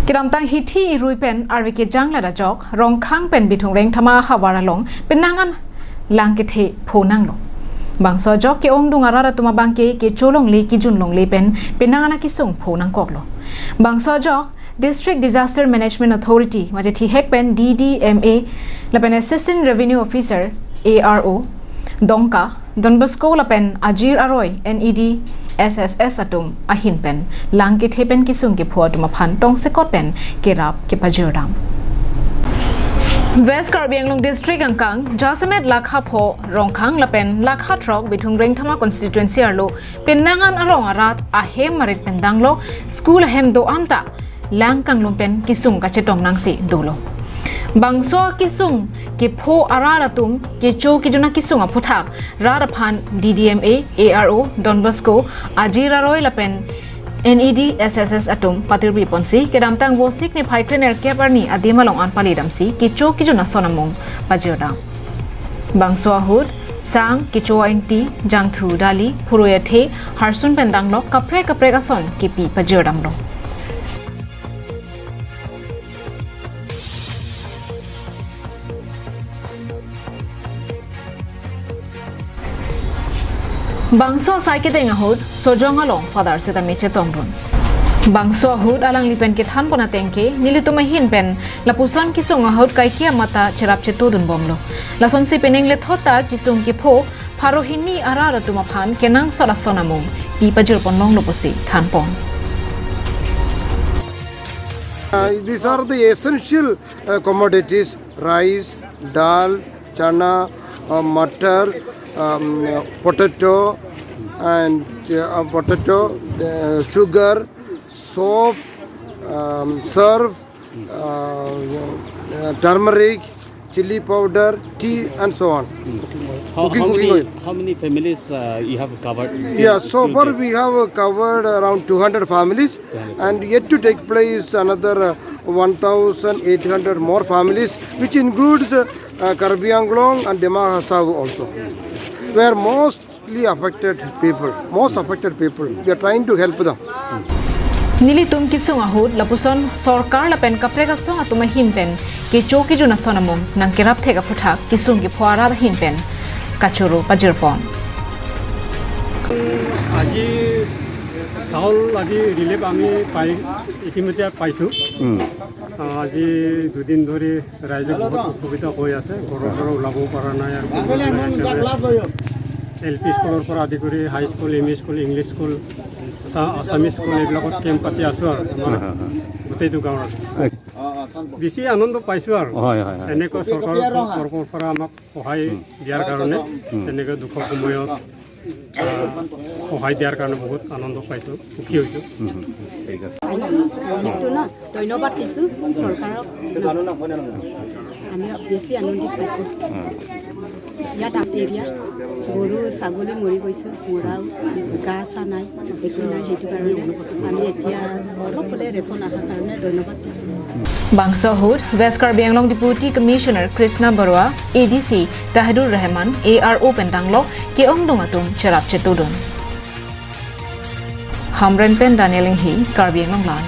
Kiram tang hiti irui pen arvike jangla da jok rong khang pen bitung reng thama hawara long penangan Langkethe phonang lo bangso jok ke ong dunga rara tuma bangke ke cholong le ki jun long le pen penangan ki song phonang kok lo bangso jok District Disaster Management Authority maje thi hek pen DDMA la pen Assistant Revenue Officer ARO Dongka Don Bosco la pen Ajir Aroy NED SSS atum ahin pen Langkethe pen kisung ke phua tuma phan tong sekot pen kerap kapajir dam West Karbi Anglong District angkang Jasamet Lakha pho rongkhang la pen Lakha trok bithung reng thama constituency arlo penangan arong arat ahem marit pendang lo school hem do anta langkang lumpen kisung ka chetong nangsi dolo bangso kisung ke pho araratum ke cho ki juna kisung a phuthak raraphan DDMA ARO Don Bosco Ajira Roy lapen NED SSS atum patirbi ponsi ke damtang vosik ni phaikrener keparni adimalong an palidamsi ke cho ki juna sonamong pajirda bangso hud sang ke cho ainti jangthu dali phuroyathe harsun pendang lo kapre ka son ke pi pajirdam lo Bangso saike tenga hud sojong along father seta meche tongron Bangso hud alang lipen ke than pona tengke nilituma hin pen lapusan kisung hud kai kia mata cherap chetu dun bomlo lason si peneng le thota kisung ke pho pharo hinni arara tuma phan kenang sola sonamung pi pajir ponlong loposi than pon These are the essential commodities: rice, dal, chana, matar, potato, and sugar, soap, serve, turmeric, chili powder, tea, and so on. How many families you have covered? Yeah, so far we have covered around 200 families, and yet to take place another 1,800 more families, which includes Karbi Anglong and Dema Hasavu also. We are mostly affected people. We are trying to help them. Nilitum kisung ahud lapuson sorkar lapen kaprega song atuma hinpen ke choki juna sonamong nang kerap thega phuthak kisung ki phuara da hinpen kachuru pajirpon আজি চাউল আজি relief আমি পাই ইতিমধ্যে পাইছো আজি দুদিন ধৰি ৰাইজে বহুত অসুবিধা হৈ আছে ঘৰৰ পৰা ওলাব পৰা নাই আৰু এলপি স্কুলৰ পৰা আদি কৰি high school M E school English school Assamese school এইবিলাকত কেম্প পাতি আছোঁ আৰু আমাৰ গোটেইটো গাঁৱত বেছি আনন্দ পাইছোঁ আৰু এনেকৈ চৰকাৰৰ তৰফৰ পৰা আমাক সহায় দিয়াৰ কাৰণে এনেকৈ দুখৰ সময়ত সহায় দিয়াৰ কাৰণে বহুত আনন্দ পাইছোঁ সুখী হৈছোঁ ঠিক আছে ধন্যবাদ দিছোঁ চৰকাৰক আমি বেছি আনন্দিত পাইছোঁ ইয়াত এৰিয়া গৰু ছাগলী মৰি গৈছে মৰাও গা চা নাই একো নাই সেইটো কাৰণে আমি এতিয়া অলপ হ'লে ৰেচন অহাৰ কাৰণে ধন্যবাদ দিছোঁ Bangso hud West Karbi Anglong Deputy Commissioner Krishna Barua ADC Tahidur Rahman ARO pendanglo ke ongdong atum cherap chetudun Hamren pen Daniel Hi Karbi Anglong Lan